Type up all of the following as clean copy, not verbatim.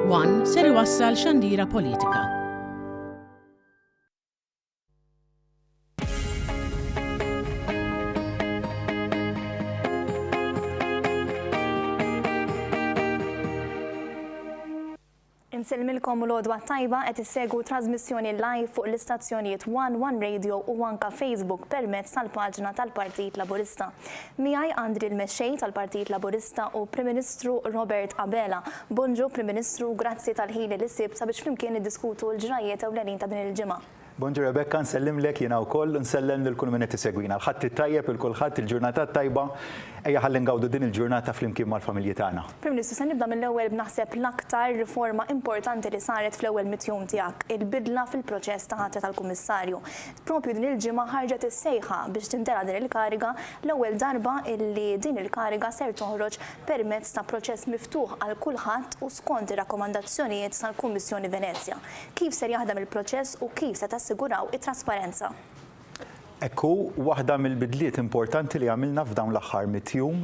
One ser iwassal xandira politika. Inselmilkom u l-għodwa tajba qed issegwu trasmissjoni live fuq l-istazzjonijiet One Radio u anka Facebook permezz tal-paġna tal-Partit Laburista. Miegħi għandi l-Mexxej tal-Partit Laburista u Prim Ministru Robert Abela. Bonġu Prim Ministru, grazzi tal-ħin li sibt sabiex flimkien niddiskutu l-ġrajiet ewlenin ta' din il-ġimgħa. Bonġu Rebecca, nsellimlek jiena wkoll, nsellem lil-kull min qed isegwina. L-ħadd tajjeb il-kulħadd il-ġurnata tajba, ejja ħalli ngawdu din il-ġurnata flimkien mal-familji tagħna. Prim Ministru, se nibda mill-ewwel b'naħseb l-aktar riforma importanti li saret fl-ewwel mitjum tiegħek, il-bidla fil-proċess ta' ħatra tal-Kummissarju. Propju din il-ġimgħa ħarġet is-sejħa biex tintera din il-kariga l-ewwel darba illi din il-kariga ser toħroġ permezz ta' proċess miftuħ għal kulħadd u skont ir-rakkomandazzjonijiet tal-Kummissjoni Venezja. Kif ser jaħdem il-proċess u kif se tassiguraw it-trasparenza? Ekku, waħda mill-bidliet importanti li għamilna f'dawn l-aħħar mitjum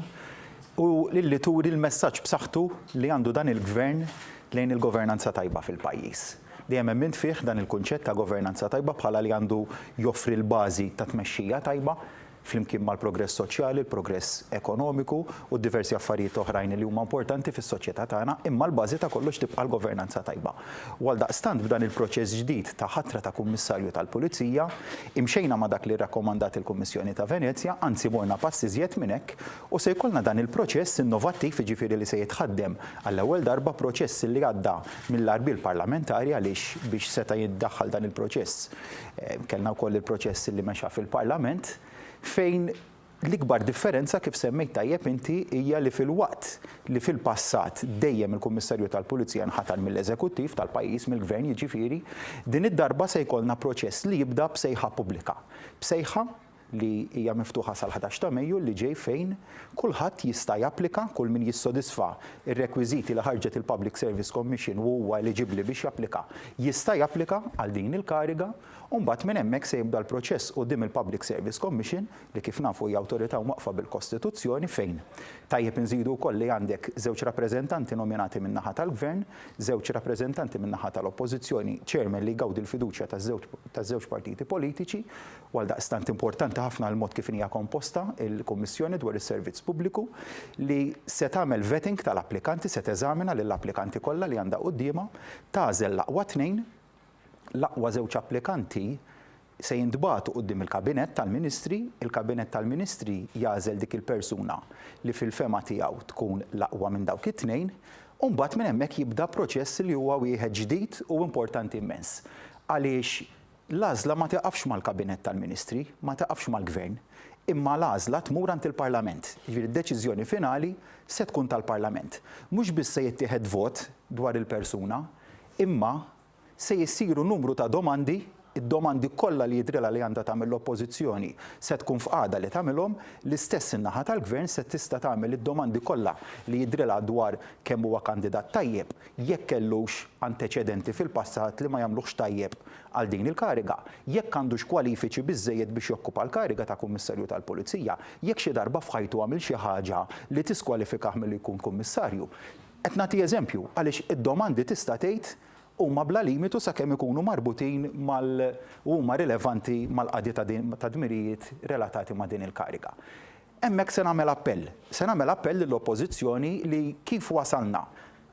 u li turi l-messaġġ b'saħħtu li għandu dan il-gvern lejn il-governanza tajba fil-pajjiż. Dejjem hemm fih dan il-kunċett ta' governanza tajba bħala li għandu joffri l-bażi ta' tmexxija tajba flimkien mal-progress soċjali, il-progress ekonomiku u diversi affarijiet oħrajn li huma importanti fis-soċjetà tagħna, imma l-bażi ta' kollox tibqa' l-governanza tajba. Għaldaqstant b'dan il-proċess ġdid ta' ħatra ta' kummissarju tal-Pulizija, imxejna ma' dak li rrakkomandat il-Kummissjoni ta' Venezja, anzi morna pass iżjed minn hekk u se jkollna dan il-proċess innovattiv, jiġifieri li se jitħaddem għall-ewwel darba proċess li għadda mill-arbil parlamentari għaliex biex seta' jiddaħħal dan il-proċess. Kellna wkoll il-proċess li mexa fil-Parlament fejn l-ikbar differenza kif semmejt tajjeb inti hija li fil-waqt li fil-passat dejjem il-Kummissarju tal-Pulizija nħatar mill-Eżekuttiv tal-pajjiż mill-Gvern jiġifieri, din id-darba se jkollna proċess li jibda b'sejħa pubblika. B'sejħa li hija miftuħa sal-11 ta' Mejju li ġej fejn kulħadd jista' japplika, kull min jissodisfa ir-rekwiżiti li ħarġet il-Public Service Commission u huwa eliġibbli biex japplika, jista' japplika għal din il-kariga u mbagħad minn hemmhekk se jibda l-proċess quddiem il-Public Service Commission li kif nafu hija awtorità waqfa bil-Kostituzzjoni fejn tajjeb inżidu wkoll li għandek żewġ rappreżentanti nominati min-naħa tal-Gvern, żewġ rappreżentanti min-naħa tal-Oppożizzjoni, chairman li jgawdi l-fiduċja taż-żewġ partiti politiċi, u għaldaqstant importanti ħafna l-mod kif hija komposta il-Kummissjoni dwar is-Servizz Pubbliku li se tagħmel vetting tal-applikanti, se teżamina lill-applikanti kollha li għandha qudiemha, tagħżel l-aqwa tnejn, l-aqwa żewġ applikanti se jintbagħtu quddiem il-Kabinett tal-Ministri, il-Kabinett tal-Ministri jagħżel dik il-persuna li fil-fema tiegħu tkun l-aqwa minn dawk it-tnejn, u mbagħad minn hemmhekk jibda proċess li huwa wieħed ġdid u importanti immens. Għaliex l-għażla ma taqafx mal-Kabinett tal-Ministri, ma taqafx mal-Gvern, imma l-għażla tmur ant il-Parlament. Jiġifieri d-deċiżjoni finali se tkun tal-Parlament. Mhux biss se jittieħed vot dwar il-persuna, imma se jsiru numru ta' domandi, id-domandi kollha li jidrilha li għandha tagħmel l-Oppożizzjoni se tkun f'qagħda li tagħmilhom, l-istess in-naħa tal-Gvern se tista' tagħmel id-domandi kollha li jidrilha dwar kemm huwa kandidat tajjeb, jekk kellux anteċedenti fil-passat li ma jagħmluhx tajjeb għal din il-kariga, jekk għandux kwalifiċi biżżejjed biex jokkupa l-kariga ta' Kummissarju tal-Pulizija, jekk xi darba f'ħajtu għamil xi ħaġa li tiskwalifikah milli jkun Kummissarju. Qed nagħti eżempju għaliex id-domandi tista' tgħid huma bla limitu sakemm ikunu marbutin huma rilevanti mal-qadi ta' dmirijiet relatati ma' din il-kariga. Hemmhekk se nagħmel appell. Se nagħmel appell lill-Oppożizzjoni li kif wasalna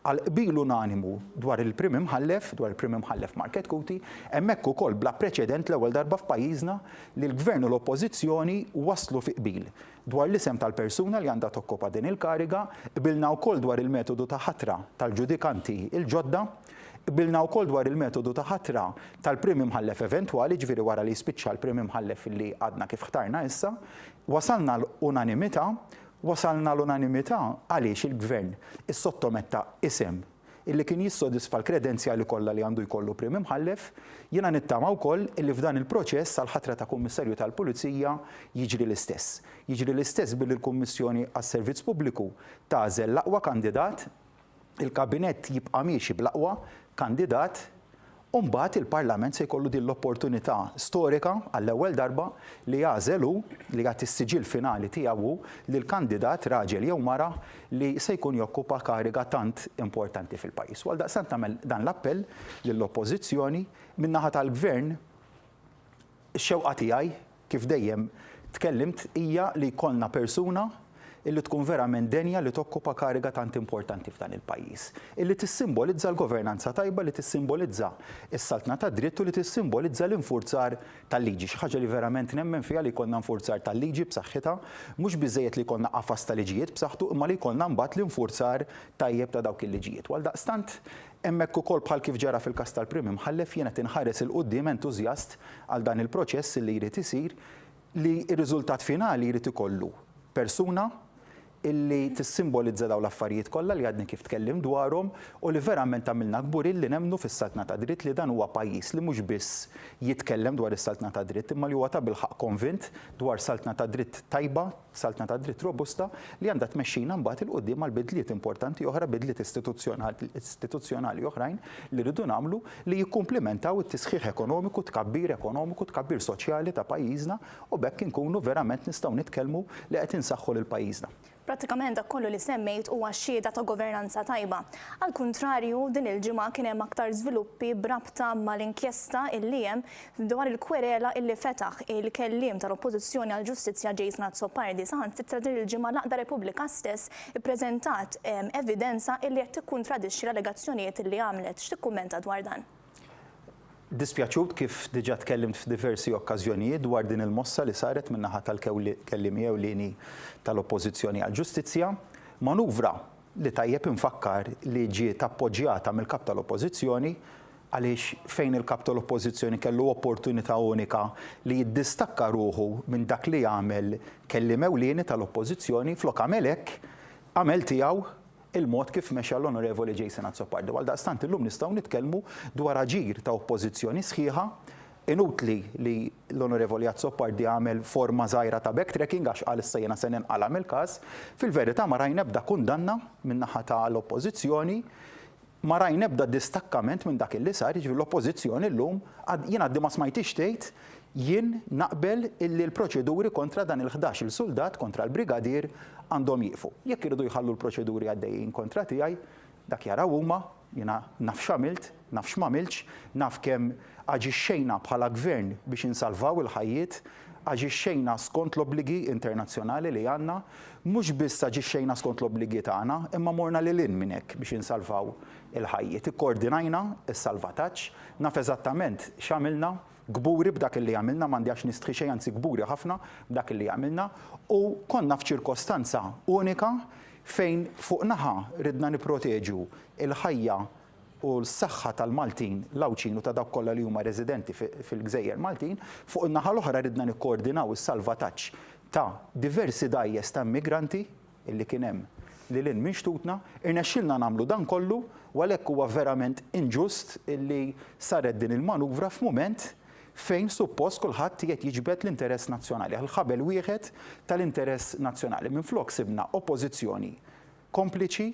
għal qbil unanimu dwar il-Prim Imħallef, dwar il-Prim Imħallef Market Kuti, hemmhekk ukoll bla preċedent l-ewwel darba f'pajjiżna li l-Gvern u l-Oppożizzjoni waslu fi qbil dwar l-isem tal-persuna li għandha tokkopa din il-kariga, qbilna wkoll dwar il-metodu ta' ħatra tal-ġudikanti il-ġodda, qbilna wkoll dwar il-metodu ta' ħatra tal-Prim Imħallef eventwali, ġifieri wara li spiċċa l-Prim Imħallef li għadna kif ħtarna issa, wasalna l-unanimità għaliex il-Gvern is-sottometta isem illi kien jissodisfa l-kredenzjali kollha li għandu jkollu Prim Imħallef, jiena nittama wkoll illi f'dan il-proċess għall-ħatra ta' Kummissarju tal-Pulizija jiġri l-istess. Jiġri l-istess billi l-Kummissjoni għas-Servizz Pubbliku tagħżel l-aqwa kandidat, il-Kabinett jibqa' miexi bl-aqwa kandidat Mbagħad il-Parlament se jkollu din l-opportunità storika għall-ewwel darba li jażelu li għat is-siġil finali tiegħu li l-kandidat raġel jew mara li se jkun jokkupa kariga tant importanti fil-pajjiż. Għal daqstant tagħmel dan l-appell lill-oppożizzjoni min-naħa tal-Gvern ix-xewqa tiegħi kif dejjem tkellimt hija li jkollna persuna illi tkun verament denja li tokkupa kariga tant importanti f'dan il-pajjiż. Illi tissimbolizza l-governanza tajba, li tissimbolizza s-saltna ta' dritt u li tissimbolizza l-infurzar tal-liġi. Xi ħaġa li verament nemmen fiha li jkollna nfurzar tal-liġi b'saħħitha, mhux biżejjed li jkollna qafas ta' liġijiet b'saħħtu, imma li jkollna mbagħad l-infurzar tajjeb ta' dawk il-liġijiet. Għaldaqstant hemmhekk ukoll bħal kif ġara fil-każ tal-Prim Imħallef jiena tinħares il-quddiem entużjast għal dan il-proċess li jrid isir li r-riżultat finali jrid ikollu persuna illi tissimbolizza daw l-affarijiet kollha li għadni kif tkellim dwarhom u li verament għamilna kbur illi nemnu fis-saltna ta' dritt li dan huwa pajjiż li mhux biss jitkellem dwar is-saltna ta' dritt imma li huwa ta' bilħaq konvint dwar saltna ta' dritt tajba, saltna ta' dritt robusta li għandha tmexxina mbagħad il-qudiem għal bidliet importanti oħra, bidliet istituzzjonali oħrajn li rridu nagħmlu li jikkumplimentaw it-tisħiħ ekonomiku, tkabbir soċjali ta' pajjiżna u bekk inkunu verament nistgħu nitkellmu li qed insaħħu lil pajjiżna. Pratikament dak kollu li semmejt huwa xhieda ta' governanza tajba. Al kontrarju, din il-ġimgħa kien hemm aktar żviluppi brabta mal-inkjesta illi hemm dwar il-kwerela illi fetaħ il-kelliem tal-Oppożizzjoni għall-Ġustizzja Jason tal-Partit. Saħansitra din il-ġimgħa l-Aqda Repubblika stess ippreżentat evidenza illi qed tikkuntradixxi l-allegazzjonijiet illi għamlet. X'tikkummenta dwar dan? Dispjaċut kif diġà tkellimt f'diversi okkażjonijiet dwar din il-mossa li saret min-naħa tal-kelliem ewlieni tal-Oppożizzjoni għall-Ġustizzja, manuvra li tajjeb infakkar li ġiet appoġġjata mill-kap tal-Oppożizzjoni għaliex fejn il-kap tal-Oppożizzjoni kellu opportunità unika li jiddistakka ruħu minn dak li jagħmel kelliem ewlieni tal-Oppożizzjoni flok għamel hekk għamel tiegħu il-mod kif mexa l-Onorevoli Jason tal-Partit. Għaldaqstant illum nistgħu nitkellmu dwar aġir ta' oppożizzjoni sħiħa inutli li l-Onorevoli tal-Partit għamel forma żgħira ta' backtracking għax qal issa jiena se ninqala mill-każ. Fil-verità ma rajna ebda kundanna min-naħa tal-Oppożizzjoni, ma rajna ebda distakkament minn dak li sar, jiġifieri l-Oppożizzjoni llum jien għaddi ma smajtix tgħid jien naqbel illi l-proċeduri kontra dan il-11 il-soldat kontra l-brigadier għandhom jieqfu. Jekk irridu jħallu l-proċeduri għaddejjin kontra tiegħi, dak jaraw huma, jiena naf x'għamilt, naf x'm'għamilx, naf kemm aġixxejna bħala gvern biex insalvaw il-ħajjiet, aġixxejna skont l-obbligi internazzjonali li għandna, mhux biss aġixxejna skont l-obbligi tagħna, imma morna lil hinn minn hekk biex insalvaw il-ħajjiet. Ikkoordinajna s-salvataġġ, naf eżattament x'għamilna, gburi b'dak li għamilna, m'għandix nistħi xejn anzi gburi ħafna b'dak li għamilna u konna f'ċirkostanza unika fejn fuq naħa ridna nipproteġu il-ħajja u l-saħħa tal-Maltin l-Awċin u ta' dawk kollha li huma residenti fil-Gżejjer Maltin, fuq in-naħa l-oħra ridna nikkoordinaw is-salvataġġ ta' diversi dajjes ta' immigranti illi kien hemm lil hinn minn xtutna, irnexxilna nagħmlu dan kollu u għalhekk huwa verament inġust illi saret din il-manuvra f'mument fejn suppost kulħadd qed jiġbed l-interess nazzjonali, għall-ħabel wieħed tal-interess nazzjonali. Minflok sibna oppożizzjoni kompliċi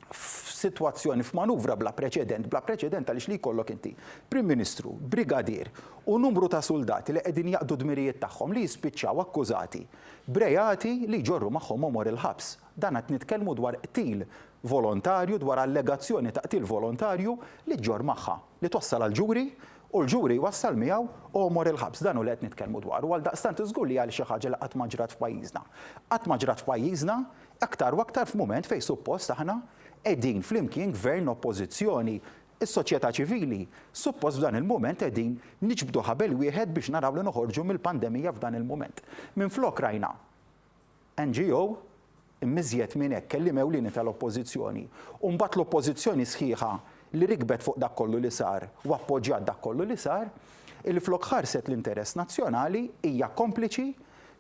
f'sitwazzjoni f'manuvra bla preċedent għaliex li jkollok inti Prim Ministru, Brigadier u numru ta' soldati li qegħdin jaqdu dmirijiet tagħhom li jispiċċaw akkużati brejati li jġorru magħhom omor il-ħabs. Dan qed nitkellmu dwar qtil volontarju, dwar allegazzjoni ta' qtil volontarju li ġġor magħha li twassal għall-ġuri u l-ġuri wassal miegħu u omor il-ħabs. Dan hu li qed nitkellmu dwar. U għaldaqstant iżgur li għal xi ħaġa li qatt ma ġrat f'pajjiżna. Qatt ma ġrat f'pajjiżna aktar u aktar f'mument fejn suppost aħna qegħdin flimkien gvern oppożizzjoni, is-soċjetà ċivili, suppost f'dan il-mument qegħdin niġbdu ħabel wieħed biex naraw li noħorġu mill-pandemija f'dan il-mument. Minflok rajna NGO immiżjed minn hekk kelliem ewlieni tal-oppożizzjoni u mbagħad l-oppożizzjoni sħiħa li rikbet fuq dak kollu li sar u appoġġjat dak kollu li sar, il flok ħarset l-interess nazzjonali hija kompliċi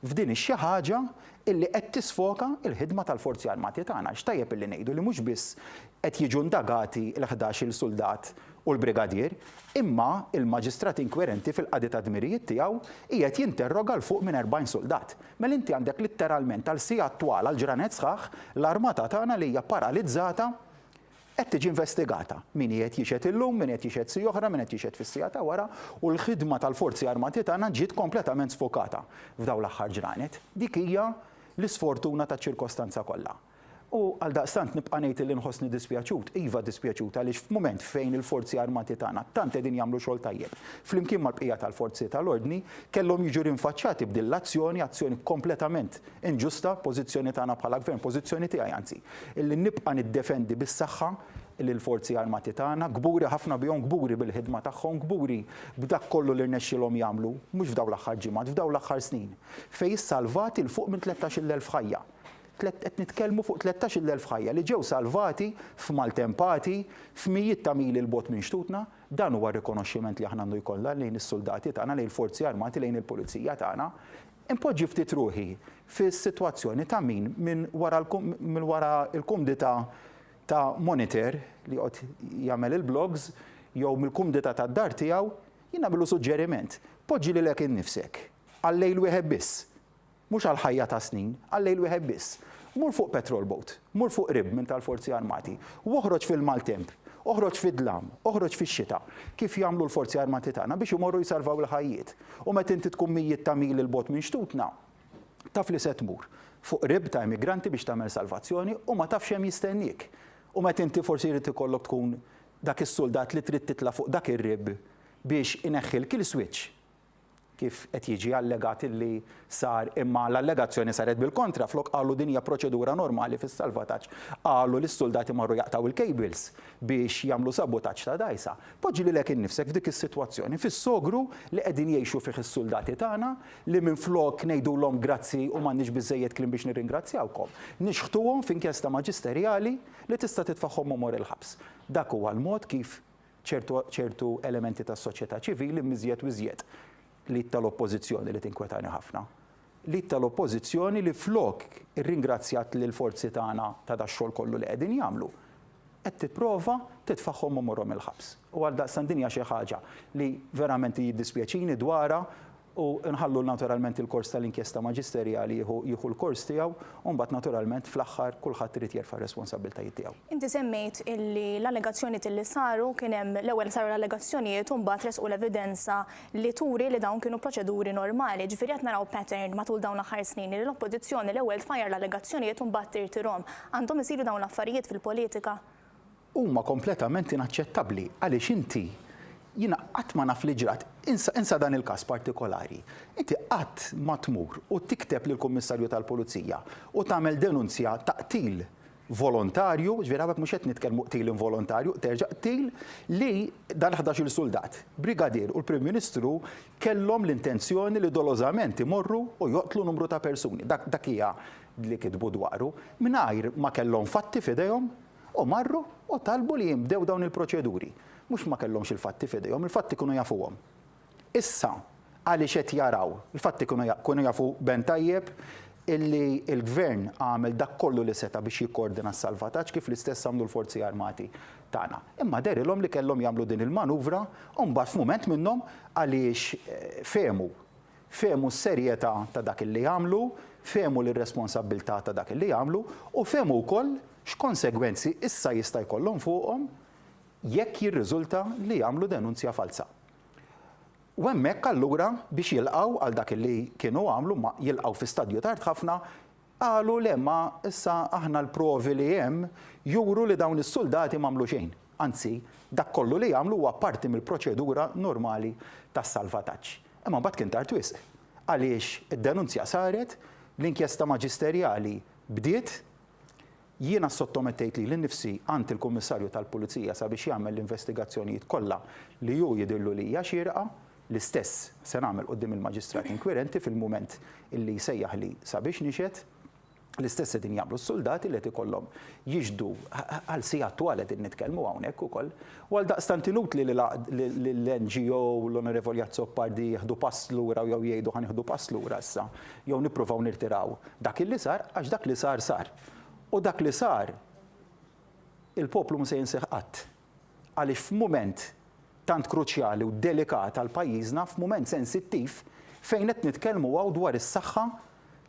f'din xi ħaġa illi qed tisfoka l-ħidma tal-Forzi Armati tagħna. X'tajjeb illi ngħidu li mhux biss qed jiġu ndagati l-11 il-soldat u l-brigadier, imma il-maġistrat inkwerenti fil-qadi ta' dmirijiet tiegħu qiegħed jinterroga l fuq minn 40 soldat. Mela inti għandek litteralment għal sija attwal għal ġranet sħaħ l-armata tagħna li hija paralizzata qed tiġi investigata. Min qed jixed illum, min qed jixed si oħra, min qed jixed fis-sija ta' wara, u l-ħidma tal-Forzi Armati tagħna ġiet kompletament sfokata f'dawn l-aħħar ġranet. Dik hija l-isfortuna taċ-ċirkostanza kollha. U għal daqstant nibqa' ngħid li nħossni dispjaċut, iva dispjaċut għaliex f'mument fejn il-Forzi Armati tagħna tant qegħdin jagħmlu xogħol tajjeb. Flimkien mal-bqija tal-Forzi tal-Ordni kellhom jiġu rinfaċċati b'din l-azzjoni, azzjoni kompletament inġusta, pożizzjoni tagħna bħala gvern, pożizzjoni tiegħi anzi, illi nibqa' niddefendi bis-saħħa l-Forzi Armati tagħna, gburi ħafna bihom, gburi bil-ħidma tagħhom, gburi b'dak kollu li rnexxilhom jagħmlu, mhux f'dawn l-aħħar ġimgħat, f'dawn l-aħħar snin, fejn salvati l fuq minn 13,000 ħajja. Qed nitkellmu fuq 13,000 ħajja li ġew salvati f'maltempati, f'mijiet ta' mili l-bot minn xtutna, dan huwa rikonoxximent li aħna għandu jkollha lejn is-soldati tagħna, lejn il-Forzi Armati, lejn il-Pulizija tagħna. Impoġġi ftit ruħi fis-sitwazzjoni ta' min minn wara l-kumdita ta' monitor li qed jagħmel il-blogs jew mill-kumdita tad-dar tiegħu jien nagħmlu suġġeriment. Poġġi lilek innifsek għal-lejl wieħed biss. Mhux għal ħajja ta' snin, għal-lejl wieħed biss. Mur fuq petrol boat, mur fuq rib minn tal-Forzi Armati, u oħroġ fil-maltemp, oħroġ fid-dlam, oħroġ fix-xita, kif jagħmlu l-Forzi Armati tagħna biex imorru jsalvaw il-ħajjiet. U meta inti tkun mijiet ta' mil il-bot minn xtutna, taf li se tmur fuq rib ta' immigranti biex tagħmel salvazzjoni u ma tafx hemm jistennik. U meta inti forsi jrid ikollok tkun dak is-soldat li trid titla' fuq dak ir-rib biex ineħħilk il-switch. Kif qed jiġi allegat li sar imma l-allegazzjoni saret bil-kontra flok qalu din hija proċedura normali fis-salvataġġ. Qalu lis-soldati marru jaqtaw il-cables biex jagħmlu sabotaġġ ta' dajsa. Poġġi lilek innifsek f'dik is-sitwazzjoni fis-sogru li qegħdin jgħixu fih is-soldati tagħna li minflok ngħidulhom grazzi u m'għandniex biżejjed kliem biex nirringrazzjawkom. Nixħtuhom f'inkjesta maġisterjali li tista' titfaħħom mor il-ħabs. Dak huwa l-mod kif ċertu elementi tas-soċjetà ċivili miżjed u iżjed li tal-oppożizzjoni li tinkwetani ħafna. Li tal-oppożizzjoni li flok irringrazzjat lil forzi tagħna ta' dax-xogħol kollu li qegħdin jagħmlu. Qed tipprova titfaħħom morhom il-ħabs. U għal daqstant din hija xi ħaġa li verament jiddispjaċini dwarha u nħallu naturalment il-kors tal-inkjesta maġisterjali jieħu l-kors tiegħu u mbagħad naturalment fl-aħħar kulħadd irid jerfa' responsabbiltajiet tiegħu. Inti semmejt illi l-allegazzjonijiet li saru kien hemm l-ewwel saru l-allegazzjonijiet u mbagħad resqu l-evidenza li turi li dawn kienu proċeduri normali. Ġifieri qed naraw pattern matul dawn l-aħħar snin li l-oppożizzjoni l-ewwel tfajjar l-allegazzjonijiet u mbagħad tirtirhom. Għandhom isiru dawn l-affarijiet fil-politika? Huma kompletament inaċċettabbli għaliex inti jina qatt ma naf li ġrat, insa dan il-każ partikolari. Inti qatt ma tmur u tikteb lill-Kummissarju tal-Pulizija u tagħmel denunzja ta' qtil volontarju, ġveri mhux qed nitkellmu qtil involontarju, terġa' qtil li dan 11-il soldat, brigadier u l-Prim Ministru kellhom l-intenzjoni li dolożament imorru u joqtlu numru ta' persuni. Dak hija li kitbu dwaru mingħajr ma kellhom fatti f'idejhom u marru u talbu li jibdew dawn il-proċeduri. Mhux ma kellhomx il-fatti f'idejhom, il-fatti kienu jafuhom. Issa għaliex qed jaraw, il-fatti kienu jafu ben tajjeb illi l-Gvern għamel dak kollu li seta' biex jikkoordina s-salvataġġ kif l-istess għamlu l-Forzi Armati tagħna. Imma derilhom li kellhom jagħmlu din il-manuvra u mbagħad f'mument minnhom għaliex fehmu s-serjetà ta' dak illi jagħmlu, fehmu l-irresponsabbiltà ta' dak illi jagħmlu u fehmu wkoll x'konsegwenzi issa jista' jkollhom fuqhom jekk jirriżulta li jagħmlu denunzja falsa. U hemmhekk allura biex jilqgħu għal dak li kienu għamlu ma jilqgħu fi stadju tard ħafna qalu le ma issa aħna l-provi li hemm juru li dawn is-soldati m'għamlu xejn. Anzi, dak kollu li jagħmlu huwa parti mill-proċedura normali tas-salvataġġ. Imma mbagħad kien tard wisq. Għaliex id-denunzja saret, l-inkjesta maġisterjali bdiet, jiena sottomettejt li l-nifsi għand il-Kummissarju tal-Pulizija sabiex jagħmel l-investigazzjonijiet kollha li hu jidillu li hija xierqa, l-istess se nagħmel quddiem il-maġistrat inkwirenti fil-mument illi jsejjaħ li sabiex nixed, l-istess qegħdin jagħmlu s-soldati li qed ikollhom jiġdu għal sigħat twal qegħdin nitkellmu hawnhekk ukoll. U għal daqstant inutli li l-NGO l-Onorevoli Azzopardi jieħdu pass lura jew jgħidu ħanieħdu pass lura issa jew nippruvaw nirtiraw dak illi sar għax dak li sar sar. U dak li sar, il-poplu mhux se jinseħ qatt. Għaliex f'mument tant kruċjali u delikat għal pajjiżna, f'mument sensittiv fejn qed nitkellmu hawn dwar is-saħħa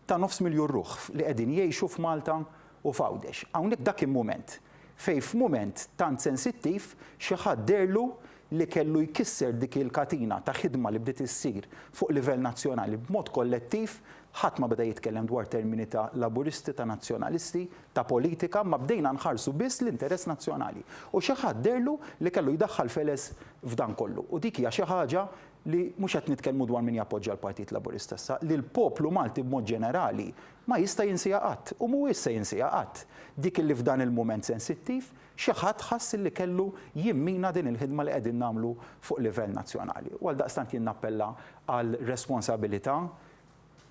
ta' 500,000 ruħ li qegħdin jgħixu f'Malta u f'Għawdex. Hawnhekk dak il-mument fej f'mument tant sensittiv xi ħadd derlu li kellu jkisser dik il-katina ta' ħidma li bdiet issir fuq livell nazzjonali b'mod kollettiv, ħadd ma beda jitkellem dwar termini ta' laburisti, ta' nazzjonalisti, ta' politika, ma bdejna nħarsu biss l-interess nazzjonali. U xi ħadd derlu li kellu jdaħħal feles f'dan kollu. U dik hija xi ħaġa li mhux qed nitkellmu dwar min jappoġġja l-Partit Laburista issa, li l-poplu Malti b'mod ġenerali ma jista' jinsiha qatt u mhuwiex se jinsiha qatt. Dik li f'dan il-mument sensittiv xi ħadd ħass li kellu jimmina din il-ħidma li qegħdin nagħmlu fuq livell nazzjonali. U għaldaqstant jien nappella għal responsabilità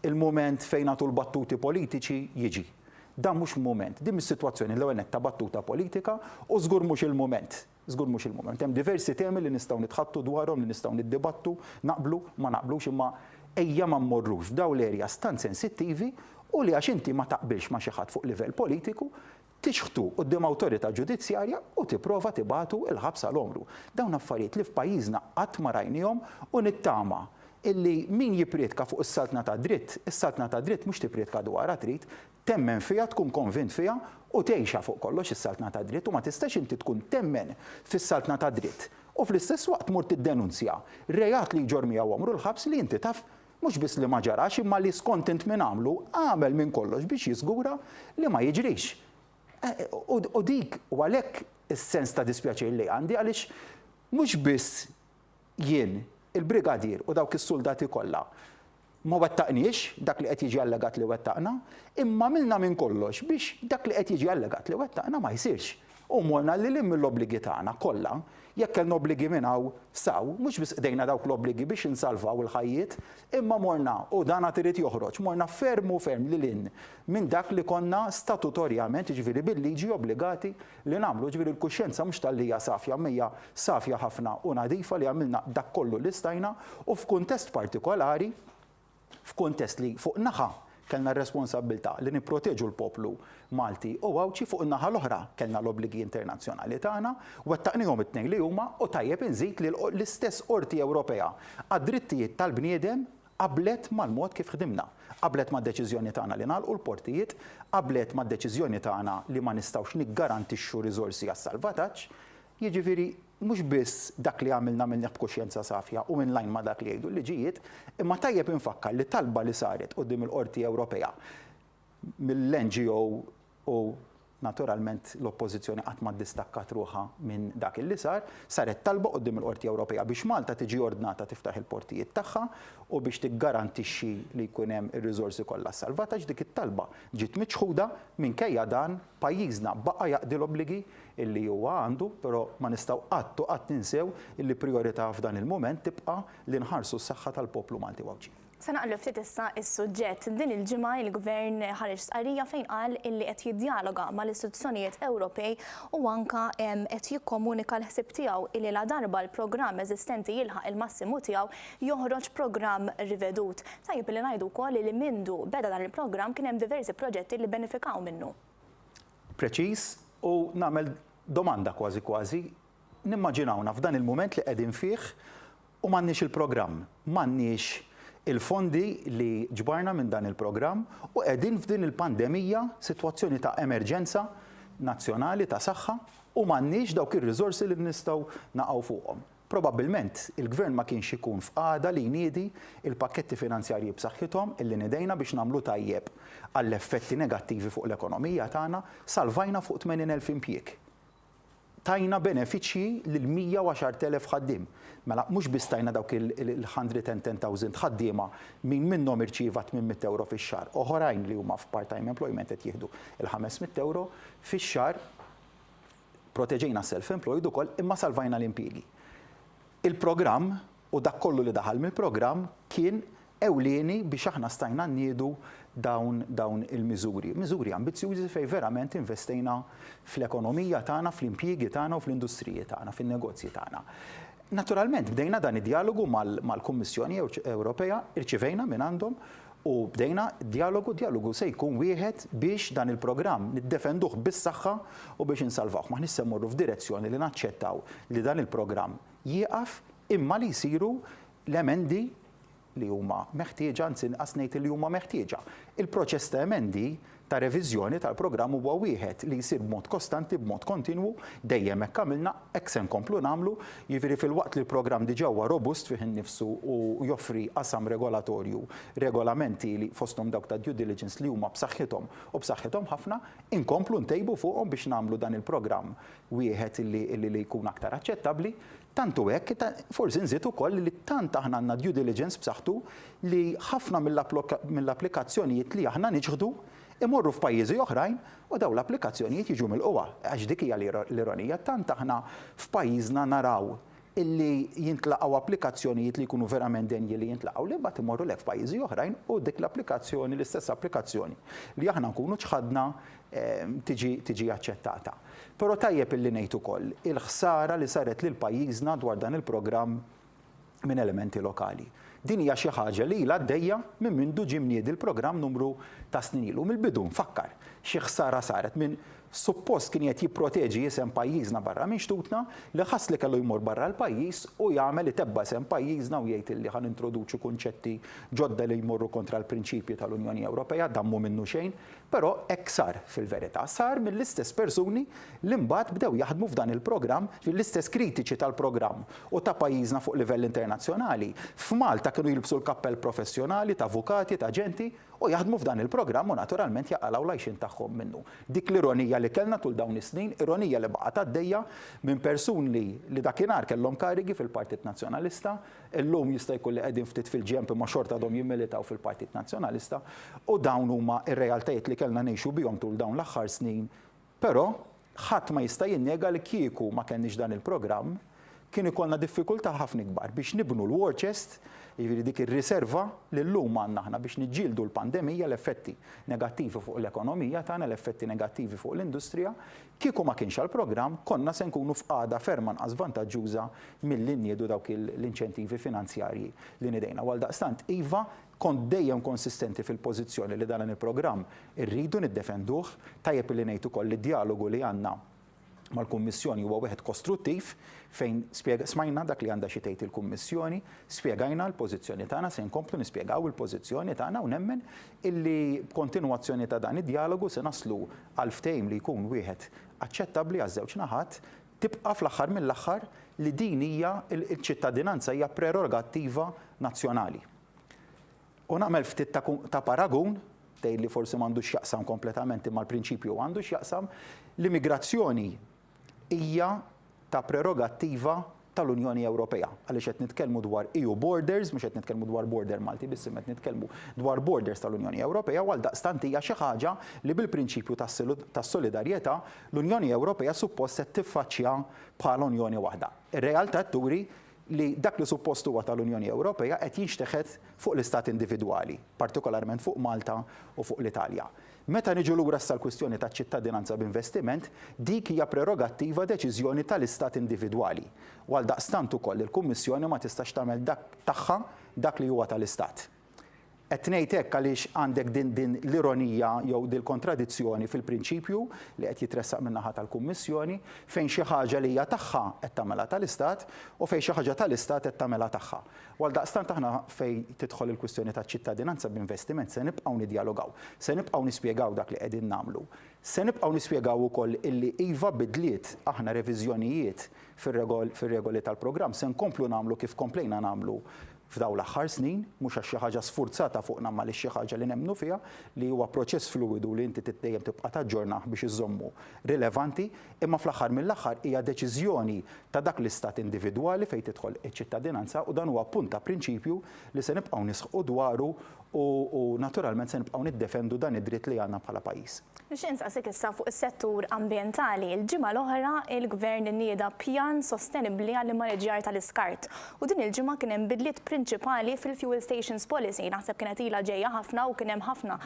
il-mument fejn nagħtu l-battuti politiċi jiġi. Dan mhux mument, din is-sitwazzjoni l-ewwel ta' battuta politika u żgur mhux il-mument. Żgur mhux il-mument. Hemm diversi temi li nistgħu nitħattu dwarhom, li nistgħu niddibattu, naqblu, ma naqblux, imma ejja ma mmorrux f'dawn l-erja stant sensittivi u li għax inti ma taqbilx ma xi ħadd fuq livell politiku, tixħtu quddiem awtorità ġudizzjarja u tipprova tibatu il-ħabs għall-omru. Dawn affarijiet li f'pajjiżna qatt ma rajnihom u nittama illi min jipriedka fuq is-saltna ta' dritt, is-saltna ta' dritt mhux tipriedka dwarha trid, temmen fiha, tkun konvint fiha u tgħixha fuq kollox is-saltna ta' dritt u ma tistax inti tkun temmen fis-saltna ta' dritt. U fl-istess waqt mur tiddenunzja rejat li jġor miegħu omru l-ħabs li inti taf mhux biss li ma ġarax imma li skont minn għamlu għamel minn kollox biex jiżgura li ma jiġrix. U dik u għalhekk is-sens ta' dispjaċir li għandi għaliex mhux biss jien il-brigadier u dawk is-soldati kollha ma wettaqniex dak li qed jiġi allegat li wettaqna, imma milna minn kollox biex dak li qed jiġi allegat li wettaqna ma jsirx. U morna li mill-obbligi tagħna kollha, jekk kellna obbligi minn hawn saw, mhux biss qdejna dawk l-obbligi biex insalvaw il-ħajjiet, imma morna u dan trid joħroġ, morna ferm lil minn dak li konna statutorjament, ġifieri bil-liġi obbligati li nagħmlu, ġifieri l-kuxjenza mhux tal-lija safja, mejja safja ħafna u nadifa li għamilna dak kollu li stajna u f'kuntest partikolari, f'kuntest li fuq naħa kellna r-responsabilità li nipproteġu l-poplu Malti u għawċi fuq in-naħa l-oħra kellna l-obbligi internazzjonali tagħna wettaqnihom it-tnejn li huma u tajjeb inżid li l-istess Qorti Ewropea għad-drittijiet tal-bniedem qablet mal-mod kif ħdimna. Qablet mad-deċiżjoni tagħna li nagħlqu l-portijiet, qablet mad-deċiżjoni tagħna li ma nistgħux niggarantixxu riżorsi għas-salvataġġ, jiġifieri mhux biss dak li għamilna minn b'kuxjenza safja u minn lajn ma dak li jgħidu l-liġijiet, imma tajjeb infakkar li talba li saret quddiem il-Qorti Ewropea mill-NGO u naturalment l-oppożizzjoni qatt ma ddistakkat ruħha minn dak li saret talba quddiem il-Qorti Ewropea biex Malta tiġi ordnata tiftaħ il-portijiet tagħha u biex tiggarantixxi li jkun hemm ir-riżorsi kollha salvataġġ dik it-talba ġiet miċħuda minkejja dan pajjiżna baqa' jaqdi l-obbligi illi huwa għandu, però ma nistgħu qatt ninsew illi priorità f'dan il-mument tibqa' li nħarsu s-saħħa tal-poplu Malti wawġi. Se naqlu ftit issa is-suġġett. Din il-ġimgħa il-Gvern ħareġ stqarrija fejn qal illi qed jiddialoga mal-istituzzjonijiet Ewropej u anke qed jikkomunika l-ħsieb tiegħu illi la darba l-programm eżistenti jilħaq il-massimu tiegħu joħroġ programm rivedut. Tajjeb li ngħidu wkoll li mindu beda dan il-programm kien hemm diversi proġetti li benefikaw minnu. Preċiż u nagħmel domanda kważi nimmaġinawna f'dan il-mument li qegħdin fih u m'għandniex il-programm, m'għandniex il-fondi li ġbarna minn dan il-programm u qegħdin f'din il-pandemija sitwazzjoni ta' emerġenza nazzjonali ta' saħħa u m'għandniex dawk ir-riżorsi li nistgħu naqgħu fuqhom. Probabbilment il-Gvern ma kienx ikun f'qagħda li jniedi il-pakketti finanzjarji b'saħħithom illi nidejna biex nagħmlu tajjeb għall-effetti negattivi fuq l-ekonomija tagħna, salvajna fuq 80,000 impjieg. Tajna benefiċċji lil 110,000 ħaddiem. Mela mhux biss tajna dawk il-110,000 ħaddiema min minnhom irċieva 800 euro fix-xahar. Oħrajn li huma f'part-time employment qed jieħdu il-500 euro fix-xahar proteġejna self-employed ukoll imma salvajna l-impjiegi. Il-programm u dak kollu li daħal mill-programm kien ewlieni biex aħna stajna nniedu dawn il-miżuri. Miżuri ambizzjużi fejn verament investejna fl-ekonomija tagħna, fl-impjiegi tagħna u fl-industriji tagħna, fin-negozji tagħna. Naturalment bdejna dan id-dialogu mal-Kummissjoni Ewropea, irċivejna minn għandhom u bdejna dialogu se jkun wieħed biex dan il-programm niddefenduh bis-saħħa u biex insalvawh. Ma ħnissa mmorru f'direzzjoni li naċċettaw li dan il-programm jieqaf imma li jsiru l-emendi li huma meħtieġa, anzi inqas ngħid li huma meħtieġa. Il-proċess ta' emendi ta' reviżjoni tal-programm huwa wieħed li jsir b'mod kostanti, b'mod kontinwu, dejjem hekk għamilna, hekk se nkomplu nagħmlu, jiġifieri fil-waqt li l-programm diġà huwa robust fih innifsu u joffri qasam regolatorju, regolamenti li fosthom dawk ta' due diligence li huma b'saħħithom u b'saħħithom ħafna, inkomplu ntejbu fuqhom biex nagħmlu dan il-programm wieħed li jkun aktar aċċettabbli. Tantu hekk, forsi nżid ukoll li tant aħna għandna due diligence b'saħħtu li ħafna mill-applikazzjonijiet li aħna niġħdu imorru f'pajjiżi oħrajn u daw l-applikazzjonijiet jiġu mill-qwa. Għax dik hija l-ironija, tant aħna f'pajjiżna naraw illi jintlaqgħu applikazzjonijiet li jkunu verament denji li jintlaqgħu li mbagħad imorru lek f'pajjiżi oħrajn u dik l-applikazzjoni, l-istess applikazzjoni li aħna nkunu ċħadna tiġi aċċettata. Però tajjeb illi ngħid ukoll il-ħsara li saret lil pajjiżna dwar dan il-programm minn elementi lokali. Din hija xi ħaġa li ilha għaddejja minn mindu ġie mniedi il-programm numru ta' snin ilu. Mill-bidu nfakkar xi ħsara saret minn suppost kien qed jipproteġi isem pajjiżna barra minn xtutna li ħass li kellu jmur barra l-pajjiż u jagħmel itebba isem pajjiżna u jgħid illi ħan introduċu kunċetti ġodda li jmorru kontra l-prinċipji tal-Unjoni Ewropea, dammu minnu xejn, però hekk sar fil-verità. Sar mill-istess persuni li mbagħad bdew jaħdmu f'dan il-programm, fil-istess kritiċi tal-programm u ta' pajjiżna fuq livell internazzjonali. F'Malta kienu jilbsu l-kappell professjonali ta' avukati, ta' aġenti u jaħdmu f'dan il-programm u naturalment jaqalgħu l-għajxin tagħhom minnu. Dik l-ironija li kellna tul dawn is-snin, ironija li baqgħet għaddejja minn persuni li dakinhar kellhom karigi fil-Partit Nazzjonalista, illum jista' jkun li qegħdin ftit fil-ġemp imma xorta għadhom jimmilitaw fil-Partit Nazzjonalista u dawn huma r-realtajiet li kellna ngħixu bihom tul dawn l-aħħar snin. Però ħadd ma jista' jinnega li kieku ma kenniex dan il-programm kien ikollna diffikultà ħafna kbar biex nibnu l-war chest, jiġifieri dik ir-riserva li llum għandna aħna biex niġġieldu l-pandemija, l-effetti negattivi fuq l-ekonomija tagħna, l-effetti negattivi fuq l-industrija, kieku ma kienx għall-programm konna se nkunu f'qagħda ferm anqas vantaġġuża milli nniedu dawk l-inċentivi finanzjarji li nidejna. Għaldaqstant iva kont dejjem konsistenti fil-pożizzjoni li dan il-programm irridu niddefenduh, tajjeb li ngħid ukoll id-dialogu li għandna mal-Kummissjoni huwa wieħed kostruttiv fejn smajna dak li għandha xi tgħid il-Kummissjoni, spjegajna l-pożizzjoni tagħna, se nkomplu nispjegaw il-pożizzjoni tagħna u nemmen illi b'kontinwazzjoni ta' dan id-dialogu se naslu għal ftehim li jkun wieħed aċċettabbli għaż-żewġ naħat, tibqa' fl-aħħar mill-aħħar li din hija l-ċittadinanza hija prerogattiva nazzjonali. U nagħmel ftit ta' paragun tgħid li forsi m'għandux jaqsam kompletament imma l-prinċipju għandux jaqsam, l-immigrazzjoni hija ta' prerogattiva tal-Unjoni Ewropea. Għaliex qed nitkellmu dwar EU borders, mhux qed nitkellmu dwar border Malti biss qed nitkellmu dwar borders tal-Unjoni Ewropea u għaldaqstant hija xi ħaġa li bil-prinċipju tas-solidarjetà l-Unjoni Ewropea suppost qed tiffaċċja bħala Unjoni waħda. Ir-realtà turi li dak li suppost huwa tal-Unjoni Ewropea qed jinxteħed fuq l-istat individwali, partikolarment fuq Malta u fuq l-Italja. Meta niġu lura sal-kwistjoni ta' ċittadinanza b'investiment, dik hija prerogattiva deċiżjoni tal-istat individwali. U għaldaqstant ukoll il-Kummissjoni ma tistax tagħmel tagħha dak li huwa tal-istat. Qed ngħid hekk għaliex għandek din l-ironija jew din kontradizzjoni fil-prinċipju li qed jitressaq min-naħa tal-Kummissjoni fejn xi ħaġa li hija tagħha qed tagħmelha tal-Istat u fejn xi ħaġa tal-Istat qed tagħmelha tagħha. U għaldaqstant aħna fejn tidħol il-kwistjoni taċ-ċittadinanza b'investiment se nibqgħu niddialogaw, se nibqgħu nispjegaw dak li qegħdin nagħmlu. Se nibqgħu nispjegaw ukoll illi iva bidliet aħna reviżjonijiet fir-regoli tal-programm se nkomplu nagħmlu kif komplejna nagħmlu f'daw l-aħħar snin, mhux għax xi ħaġa sfurzata fuqna ma li xi ħaġa li nemmnu fiha li huwa proċess fluidu li inti dejjem tibqa' taġġornah biex iżommu rilevanti, imma fl-aħħar mill-aħħar hija deċiżjoni ta' dak l-istat individwali fejn tidħol iċ-ċittadinanza u dan huwa punt ta' prinċipju li se nibqgħu nisħu dwaru u naturalment se nibqgħu niddefendu dan id-dritt li għandna bħala pajjiż. Biex insaqsik issa fuq is-settur ambjentali, il-ġimgħa l-oħra il-Gvern innieda pjan sostenibbli għall-immaniġġjar tal-iskart. U din il-ġimgħa kien hemm bidliet prinċipali fil-fuel stations policy. Naħseb kienet ilha ġejja ħafna u kien hemm ħafna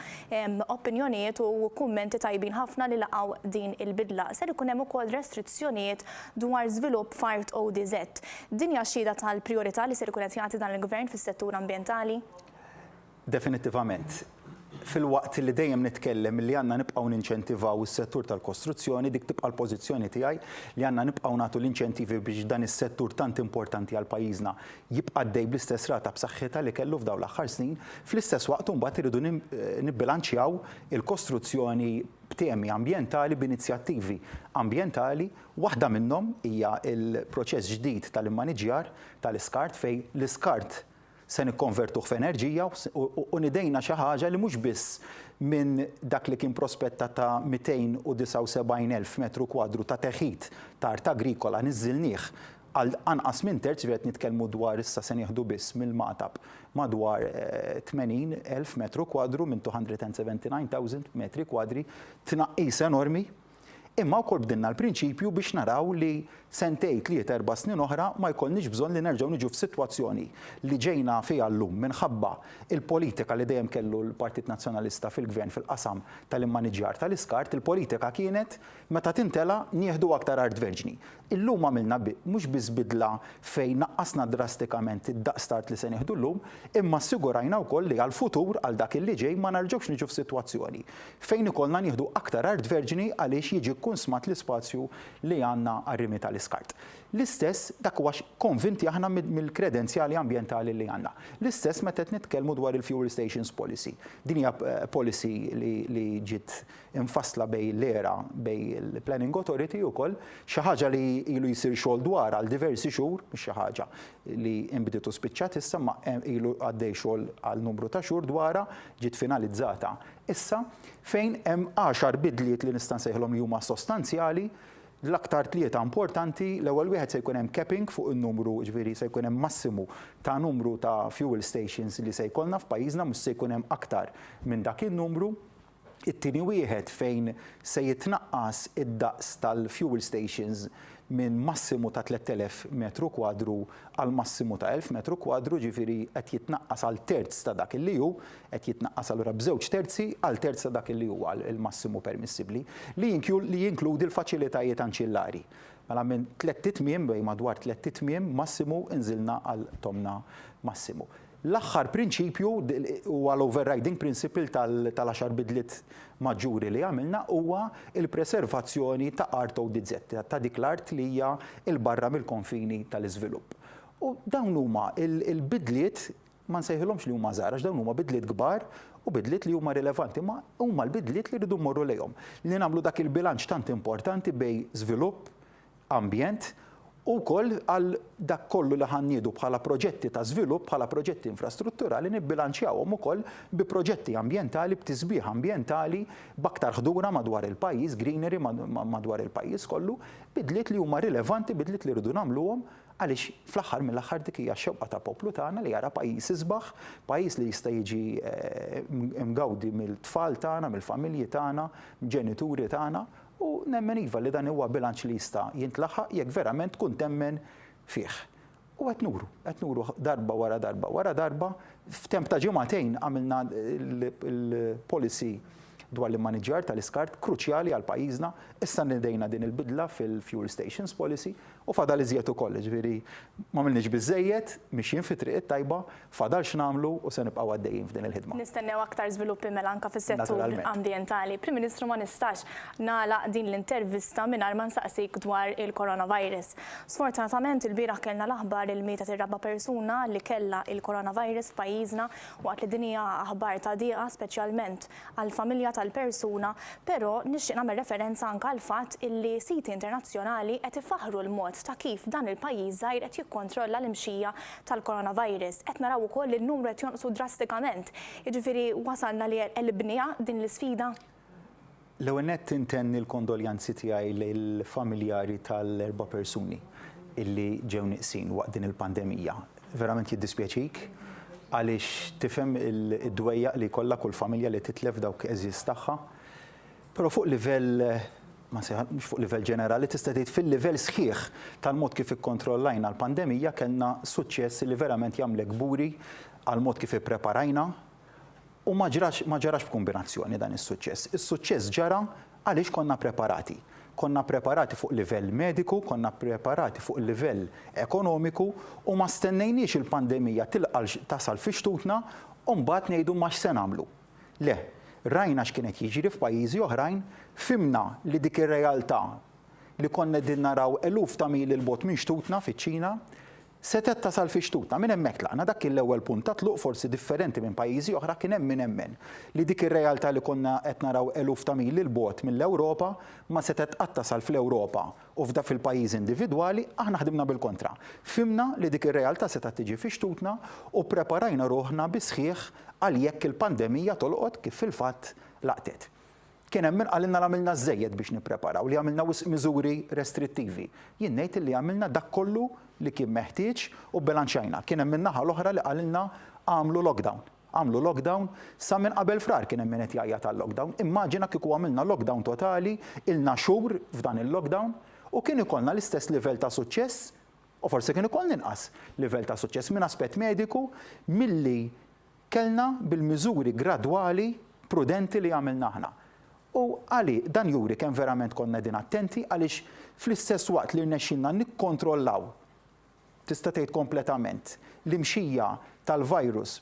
opinjonijiet u kummenti tajbin ħafna li laqgħu din il-bidla. Ser ikun hemm ukoll restrizzjonijiet dwar żvilupp fart ODZ. Din hija xhieda tal-prijorità li ser ikun qed jagħti dan il-Gvern fis-settur ambjentali? Definitivament. fil-waqt li dejjem nitkellem li għandna nibqgħu ninċentivaw is-settur tal-kostruzzjoni, dik tibqa' l-pożizzjoni tiegħi li għandna nibqgħu nagħtu l-inċentivi biex dan is-settur tant importanti għal pajjiżna jibqa' dej bl-istess rata b'saħħitha li kellu f'dawn l-aħħar snin, fl-istess waqt imbagħad iridu nibbilanċjaw il-kostruzzjoni b'temi ambjentali b'inizjattivi ambjentali. Waħda minnhom hija l-proċess ġdid tal-immaniġjar tal-iskart fejn l-iskart se nikkonvertuh f'enerġija u nidejna xi ħaġa li mhux biss minn dak li kien prospetta ta' 279,000 metru kwadru ta' teħid ta' art agrikola niżżilnieh għal anqas minn terz qed nitkellmu dwar issa se nieħdu biss mill-Matab madwar 80,000 metru kwadru minn 279,000 metri kwadri, tnaqqis enormi. Imma wkoll bdilna l-prinċipju biex naraw li sentej 3-4 snin oħra ma jkollniex bżonn li nerġgħu niġu f'sitwazzjoni li ġejna fiha llum minħabba il-politika li dejjem kellu l-Partit Nazzjonalista fil-Gvern fil-qasam tal-immaniġjar tal-iskart, il-politika kienet meta tintela nieħdu aktar art verġni. Illum għamilna mhux biss bidla fejn naqqasna drastikament id-daqs art li se nieħdu llum, imma assigurajna wkoll li għall-futur għal dak li ġej ma narġgħux niġu f'sitwazzjoni fejn ikollna nieħdu aktar art verġni għaliex jiġi kunsmat l-ispazju li għandna għar-rimi tal-iskart. L-istess dak huwa konvinti aħna mill-kredenzjali ambjentali li għandna. L-istess meta qed nitkellmu dwar il-Fuel Stations Policy. Din hija policy li ġiet infassla bejn l-era bejn il-Planning Authority wkoll xi ħaġa li ilu jsir xogħol dwar għal diversi xhur, mhux xi ħaġa li inbdiet u spiċċat issa ma ilu għaddej xogħol għal numru ta' xhur dwarha ġiet finalizzata. Issa fejn hemm 10 bidliet li nista' nsejħilhom li huma sostanzjali. L-aktar tlieta importanti, l-ewwel wieħed se jkun hemm capping fuq in-numru, ġifieri se jkun hemm massimu ta' numru ta' fuel stations li se jkollna f'pajjiżna mhux se jkun hemm aktar minn dak in-numru. It-tieni wieħed fejn se jitnaqqas id-daqs tal-fuel stations minn massimu ta' 3,000 metru kwadru għal massimu ta' 1,000 metru kwadru, ġifieri qed jitnaqqas għal terz ta' dak li hu, qed jitnaqqas allura b'żewġ terzi għal terz ta' dak li huwa il-massimu permissibbli li jinkludi l-faċilitajiet anċillari. Mela minn 3 tmiem bejn madwar 3 tmiem massimu inżilna għal tomna massimu. L-aħħar prinċipju huwa l-overriding principle tal-10 bidliet maġġuri li għamilna huwa il-preservazzjoni ta' art ODZ, ta' dik l-art li hija l-barra mill-konfini tal-iżvilupp. U dawn huma il-bidliet ma nsejħilhomx li huma żgħar, dawn huma bidliet kbar u bidliet li huma rilevanti, ma huma l-bidliet li rridu mmorru lejhom. Li nagħmlu dak il-bilanċ tant importanti bejn żvilupp, ambjent, u koll għal dak kollu li ħanniedu bħala proġetti ta' żvilupp, bħala proġetti infrastrutturali nibbilanċjawhom ukoll bi proġetti ambjentali, b'tisbieħ ambjentali, b'aktar ħdura madwar il-pajjiż, greenery madwar il-pajjiż kollu, bidliet li huma rilevanti, bidliet li rridu nagħmluhom għaliex fl-aħħar mill-aħħar dik hija x-xewqa ta' poplu tagħna li jara pajjiż isbaħ, pajjiż li jista' jiġi mgawdi mill-tfal tagħna, mill-familji tagħna, ġenituri tagħna. U nemmen iva li dan huwa bilanċ li jista' jintlaħħaq jekk verament tkun temmen fih. U qed nuru darba wara darba, f'temp ta' ġimagħtejn għamilna il-policy dwar l-immaniġjar tal-iskart kruċjali għal pajjiżna, issa nidejna din il-bidla fil-Fuel Stations Policy u fadal iżjed ukoll, ġifieri ma għamilniex biżżejjed, mixjin fi triq tajba, fadal x'nagħmlu u se nibqgħu għaddejjin f'din il-ħidma. Nistennew aktar żviluppi mela anke fis-settur ambjentali. Prim Ministru ma nistax nagħlaq din l-intervista mingħajr ma nsaqsik dwar il-coronavirus. Sfortunatament il-bieraħ kellna l-aħbar il mietet ir-raba' persuna li kellha il-coronavirus f'pajjiżna waqt li din hija aħbar ta' dieqa speċjalment għall-familja tal-persuna, però nixtieq nagħmel referenza anke għal fatt illi siti internazzjonali qed ifaħħru l-mod ta' kif dan il-pajjiż żgħir qed jikkontrolla l-imxija tal-coronavirus. Qed naraw ukoll li n-numru qed jonqsu drastikament. Jiġifieri wasalna li qelbniha din l-isfida. L-ewwel nett intenni l-kondoljanzi tiegħi lill-familjari tal-4 persuni illi ġew nieqsin waqt din il-pandemija. Verament jiddispjaċik għaliex tifhem id-dwejjaq li jkollha kull familja li titlef dawk eżis tagħha. Però fuq livell mhux fuq livell ġenerali tista' tgħid fil-livell sħiħ tal-mod kif ikkontrollajna l-pandemija kellna suċċess li verament jagħmlek gburi għal mod kif ippreparajna u ma ġarax b'kombinazzjoni dan is-suċċess. Is-suċċess ġara għaliex konna preparati. Konna preparati fuq livell mediku, konna preparati fuq livell ekonomiku u ma stennejniex il-pandemija tasal fi xtutna u mbagħad ngħidu ma x'se nagħmlu. Le, rajna x'kienet jiġri f'pajjiżi oħrajn, fimna li dik ir-realtà li konna din naraw eluf ta' mil il-bot minn xtutna fiċ-Ċina, setet tasal fi xtutna. Minn hemmhekk tlaqna dak l-ewwel punt ta' tluq forsi differenti minn pajjiżi oħra kien hemm min hemmen li dik ir-realtà li konna qed naraw eluf ta' mil il-bot mill-Ewropa ma setet qatt tasal fl-Ewropa u f'da fil-pajjiż individwali aħna ħdimna bil-kontra. Fimna li dik ir-realtà setet tiġi fi xtutna u preparajna ruħna bi sħiħ għal jekk il-pandemija tolqot kif fil-fatt laqtet. Kien hemm min qalilna għamilna żejjed biex nippreparaw li għamilna miżuri restrittivi. Jien ngħid li għamilna dak kollu li kien meħtieġ u bilanċajna. Kien hemm min-naħa l-oħra li qalilna għamlu lockdown. Għamlu lockdown sa minn qabel frar kien hemm min qed jgħajjat tal-lockdown. Immaġina kieku għamilna lockdown totali ilna xhur f'dan il-lockdown u kien ikollna l-istess livell ta' suċċess u forsi kien ikollna inqas livell ta' suċċess minn aspett mediku milli kellna bil-miżuri gradwali prudenti li għamilna aħna. U għali, dan juri kemm verament konna din attenti għaliex fl-istess waqt li rnexxinna nikkontrollaw tista' tgħid kompletament l-imxija tal-virus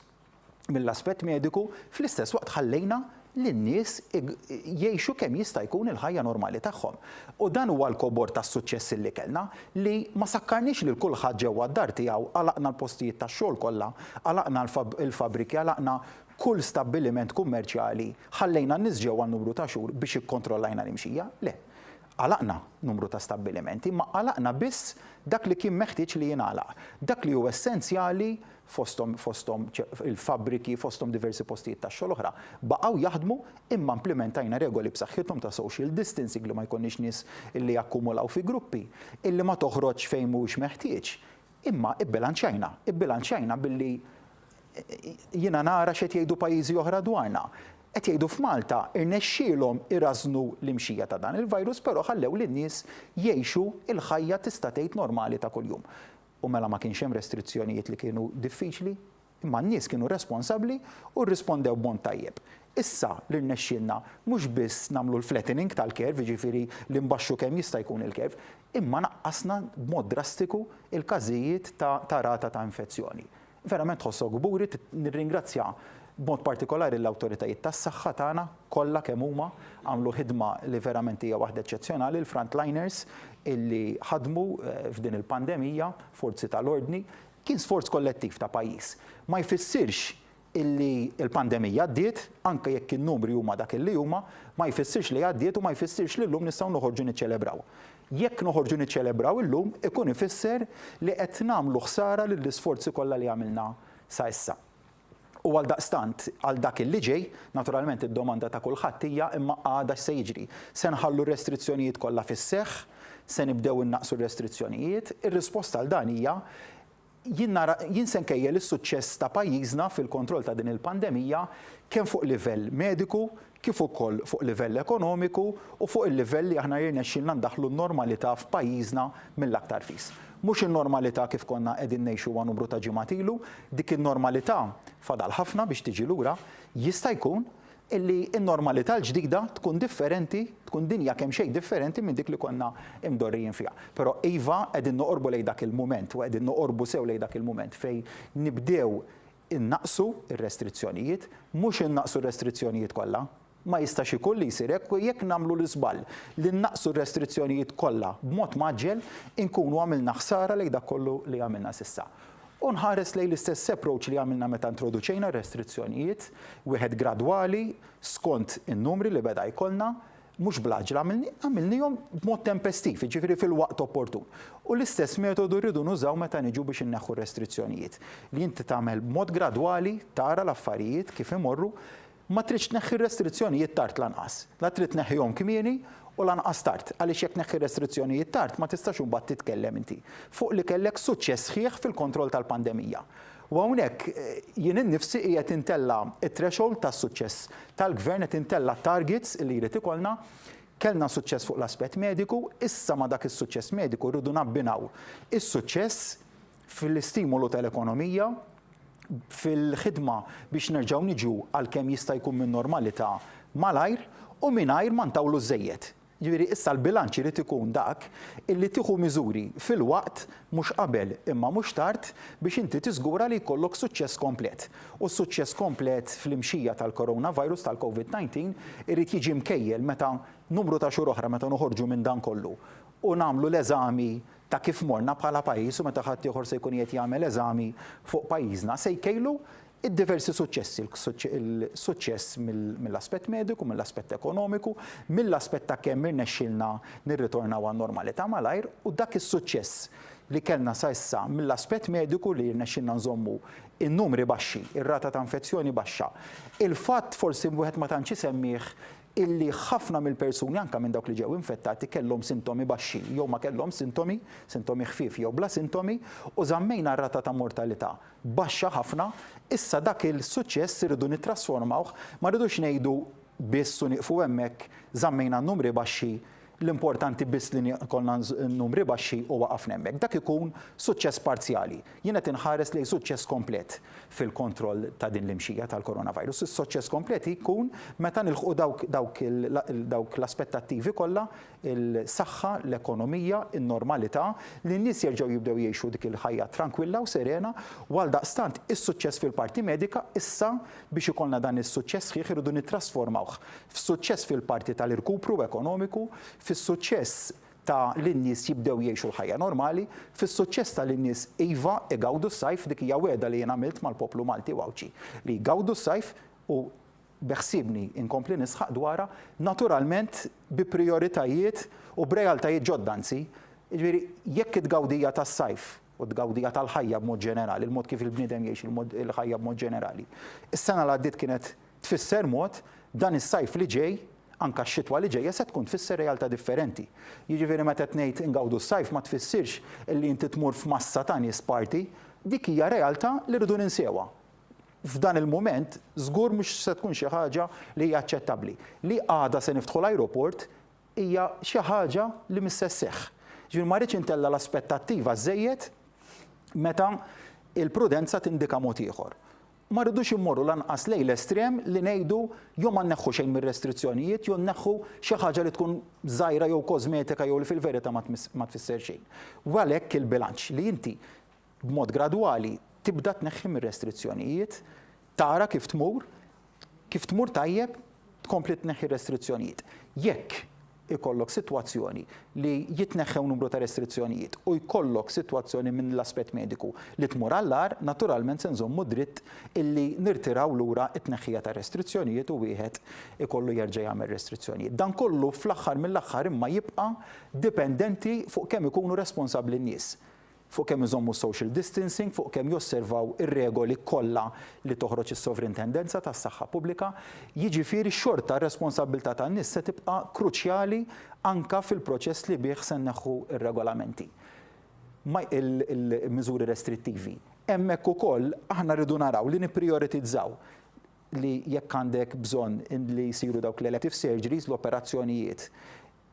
mill-aspett mediku, fl-istess waqt ħallejna lin-nies jgħixu kemm jista' jkun il-ħajja normali tagħhom. U dan huwa l-kobor tas-suċċess li kellna li ma sakkarniex lil kulħadd ġewwa d-dar tiegħu, għalaqna l-postijiet tax-xogħol kollha, għalaqna l-fabriki, għalaqna kull stabbiliment kummerċjali, ħallejna n-nies ġewwa n-numru ta' xhur biex ikkontrollajna l-imxija. Le, għalaqna numru ta' stabbilimenti, ma għalaqna biss dak li kien meħtieġ li jingħalaq. Dak li huwa essenzjali fosthom il-fabbriki, fosthom diversi postijiet ta' xogħol oħra, baqgħu jaħdmu imma implementajna regoli b'saħħithom ta' social distancing li ma jkunniex nies illi jakkumulaw fi gruppi, illi ma toħroġ fejn mhuwiex meħtieġ. Imma ibbilanċjajna billi jiena nara x'qed jgħidu pajjiżi oħra dwarna. Qed jgħidu f'Malta irnexxielhom irażnu l-imxija ta' dan il-virus, però ħallew lin-nies jgħixu il-ħajja tista' tgħid normali ta' kuljum. U mela ma kienx hemm restrizzjonijiet li kienu diffiċli, imma n-nies kienu responsabbli u rrispondew b'mod tajjeb. Issa li rnexxielna mhux biss nagħmlu l-flattening tal-kerv, jiġifieri li nbaxxu kemm jista' jkun il-kerv, imma naqqasna b'mod drastiku il-każijiet ta' rata ta' infezzjoni. Verament ħossok gburi, nirringrazzja b'mod partikolari l-awtoritajiet tas-saħħa tagħna kollha kemm huma għamlu ħidma li verament hija waħda eċċezzjonali, l-frontliners illi ħadmu f'din il-pandemija, forzi tal-ordni, kien sforz kollettiv ta' pajjiż. Ma jfissirx illi il-pandemija għaddiet, anke jekk in-numri huma dak illi huma, ma jfissirx li għaddiet u ma jfissirx li llum nistgħu noħorġu niċċelebraw. Jekk noħorġu niċċelebraw illum, ikun ifisser li qed nagħmlu ħsara lill-isforzi kollha li għamilna sa issa. U għaldaqstant għal dak illi ġej, naturalment id-domanda ta' kulħadd hija imma għada x'se jiġri. Se nħallu r-restrizzjonijiet kollha fis-seħħ, se nibdew innaqsu r-restrizzjonijiet, ir-risposta għal dan hija jien se nkejjel is-suċċess ta' pajjiżna fil-kontroll ta' din il-pandemija kemm fuq livell mediku, kif ukoll fuq livell ekonomiku u fuq il-livell li aħna jirnexxilna ndaħlu n-normalità f'pajjiżna mill-aktar fis. Mhux in-normalità kif konna qegħdin ngħixu għal numru ta' ġimgħat ilu, dik in-normalità fadal ħafna biex tiġi lura, jista' jkun illi n-normalità l-ġdida tkun differenti, tkun dinja kemm xejn differenti minn dik li konna imdorrijin fiha. Però iva qegħdin noqorbu lejn dak il-mument u qegħdin noqorbu sew lejn dak il-mument fejn nibdew innaqsu ir-restrizzjonijiet, mhux innaqsu r-restrizzjonijiet kollha. Ma jistax ikun li jsir jekk nagħmlu l-iżball li naqsu r-restrizzjonijiet kollha b'mod maġġel inkunu għamilna ħsara lejn dak kollu li għamilna s'issa. U nħares lejn l-istess approach li għamilna meta introduċejna restrizzjonijiet, wieħed gradwali skont in-numri li beda jkollna, mhux blaġla għamilnihom b'mod tempestiv, jiġifieri fil-waqt opportun. U l-istess metodu rridu nużaw meta niġu biex inneħħu restrizzjonijiet. Li inti tagħmel b'mod gradwali tara l-affarijiet kif imorru, ma tridx tneħħi restrizzjonijiet tard lanqas. La trid tneħħihom kmieni u lanqas tard, għaliex jekk neħħi restrizzjonijiet tard ma tistax imbagħad titkellem inti fuq li kellek suċċess sħiħ fil-kontroll tal-pandemija. U hawnhekk jien innifsi qiegħed intella t-threshold tas-suċċess tal-gvern qed intella targets li jrid ikollna. Kellna suċċess fuq l-aspett mediku, issa ma dak is-suċċess mediku rridu nabbinaw is-suċċess fil-istimulu tal-ekonomija, fil-ħidma biex nerġgħu niġu għal kemm jista' jkun minn normalità malajr u mingħajr ma ntawlu żejjed. Ġifieri issa l-bilanċ irid ikun dak illi tieħu miżuri fil-waqt mhux qabel imma mhux tard biex inti tiżgura li jkollok suċċess komplet. U s-suċċess komplet fl-imxija tal-coronavirus tal-COVID-19 irid jiġi mkejjel meta numru ta' xhur oħra meta noħorġu minn dan kollu u nagħmlu l-eżami ta' kif morna bħala pajjiż u meta ħadd ieħor se jkun qed jagħmel eżami fuq pajjiżna se jkejlu id-diversi suċċessi, il-suċċess mill-aspett mediku, mill-aspett ekonomiku, mill-aspett ta' kemm irnexxilna nirritornaw għan-normalità malajr u dak is-suċċess li kellna sa issa mill-aspett mediku li rnexxilna nżommu in-numri baxxi, ir-rata ta' infezzjoni baxxa. Il-fatt forsi wieħed ma tantx isemmih illi ħafna mill-persuni anke minn dawk li ġew infettati kellhom sintomi baxxi, jew ma kellhom sintomi ħfief jew bla sintomi u żammejna r-rata ta' mortalità baxxa ħafna, issa dak il-suċċess irridu nittrasformawh ma rridux ngħidu biss u nieqfu hemmhekk żammejna n-numri baxxi l-importanti biss li kollna n-numri baxxi u waqafna hemmhekk. Dak ikun suċċess parzjali. Jien qed inħares lejn suċċess komplet fil-kontroll ta' din l-imxija tal-coronavirus. Is-suċċess komplet jkun meta nilħqu dawk l-aspettattivi kollha, il-saħħa, l-ekonomija, in-normalità, li n-nies jerġgħu jibdew jgħixu dik il-ħajja tranquilla u serena, u għaldaqstant is-suċċess fil-parti medika issa biex ikollna dan is-suċċess ħieħ irridu nittrasformawh f'suċċess fil-parti tal-irkupru ekonomiku, fis-suċċess ta' l-nies jibdew jgħixu l-ħajja normali, fis-suċċess ta' l-nies iva igawdu s-sajf dik hija wegħda li jien għamilt mal-poplu Malti wawċi li jgawdu s-sajf u beħsibni inkompli nisħaq dwarha naturalment bi prioritajiet u b'realtajiet ġoddanzi. Jiġifieri jekk it-tgawdija tas-sajf u t-tgawdija tal-ħajja b'mod ġenerali, il-mod kif il-bniedem jgħix il-ħajja b'mod ġenerali. Is-sena li għaddiet kienet tfisser mod dan is-sajf li ġej anka x-xitwa li ġejja se tkun tfisser realtà differenti. Jiġifieri meta ngħid ingawdu s-sajf ma tfissirx illi inti tmur f'massa ta' nies party, dik hija realtà li rridu ninsewha. F'dan il-mument żgur mhux se tkun xi ħaġa li hija aċċettabbli. Li għada se niftħu l-ajruport hija xi ħaġa li missa sseħħ. Ġifieri ma rridx intella l-aspettattiva żejjed meta il-prudenza tindika mod ieħor. Ma rridux immorru lanqas lejn l-estrem li ngħidu jew ma nneħħu xejn mir-restrizzjonijiet jew nneħħu xi ħaġa li tkun żgħira jew kosmetika jew li fil-verità ma tfisser xejn. U għalhekk il-bilanċ li inti b'mod gradwali tibda tneħħi mir-restrizzjonijiet, tara kif tmur tajjeb tkompli tneħħi restrizzjonijiet. Jekk ikollok sitwazzjoni li jitneħħew numru ta' restrizzjonijiet u jkollok sitwazzjoni minn l-aspett mediku li tmur għall-ar, naturalment se nżommu dritt illi nirtiraw lura t-tneħħija ta' restrizzjonijiet u wieħed ikollu jerġa' jagħmel restrizzjonijiet. Dan kollu fl-aħħar mill-aħħar imma jibqa' dipendenti fuq kemm ikunu responsabbli n-nies. Fuq kemm iżommu social distancing, fuq kemm josservaw ir-regoli kollha li toħroġ is-sovrintendenza tas-saħħa pubblika, jiġifieri xorta r-responsabbiltà tan-nies se tibqa' kruċjali anke fil-proċess li bih se nneħħu ir-regolamenti. Il-miżuri restrittivi. Hemmhekk ukoll aħna rridu naraw li nipprioritizzaw li jekk għandek bżonn li jsiru dawk l-elective surgeries, l-operazzjonijiet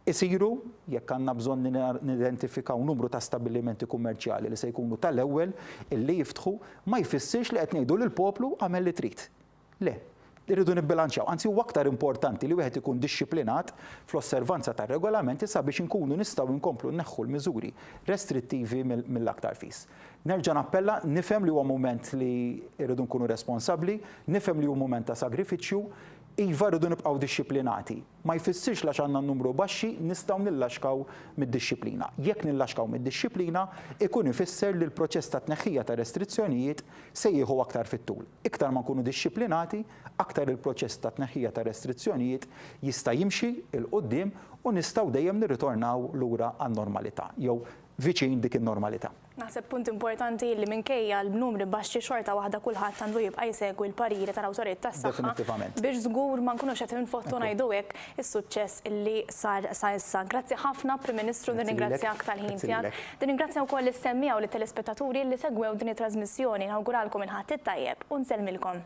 isiru jekk għandna bżonn nidentifikaw numru ta' stabbilimenti kummerċjali li se jkunu tal-ewwel illi jiftħu ma jfissirx li qed ngħidu lill-poplu għamel li trid. Le, irridu nibbilanċjaw. Anzi huwa aktar importanti li wieħed ikun dixxiplinat fl-osservanza tar-regolamenti sabiex inkunu nistgħu nkomplu nneħħu l-miżuri restrittivi mill-aktar fis. Nerġa' nappella nifhem li huwa mument li rridu nkunu responsabbli, nifhem li huwa mument ta' sagrifiċċju, iva rridu nibqgħu dixxiplinati. Ma jfissirx għax għandna n-numru baxxi nistgħu nillaxkaw mid-dixxiplina. Jekk nillaxkaw mid-dixxiplina, ikun ifisser li l-proċess ta' tneħħija ta' restrizzjonijiet se jieħu aktar fit-tul. Iktar ma nkunu dixxiplinati, aktar il-proċess ta' tneħħija ta' restrizzjonijiet jista' jimxi il qudiem u nistgħu dejjem nirritornaw lura għan-normalità jew viċin dik in-normalità. Naħseb punt importanti li minkejja l-numri baxxi xorta waħda kulħadd għandu jibqa' jsegwi l-pariri tal-awtoritajiet tas-saħħa biex żgur ma nkunux qed infottu ngħidu hekk is-suċċess illi sar sa issa. Grazzi ħafna Prim Ministru, nirringrazzjak tal-ħin tiegħek. Nirringrazzja wkoll is-semmija u lit-telespettaturi li segwew din it-trasmissjoni. Nawguralkom il-ħadd it-tajjeb u nsellmilkom.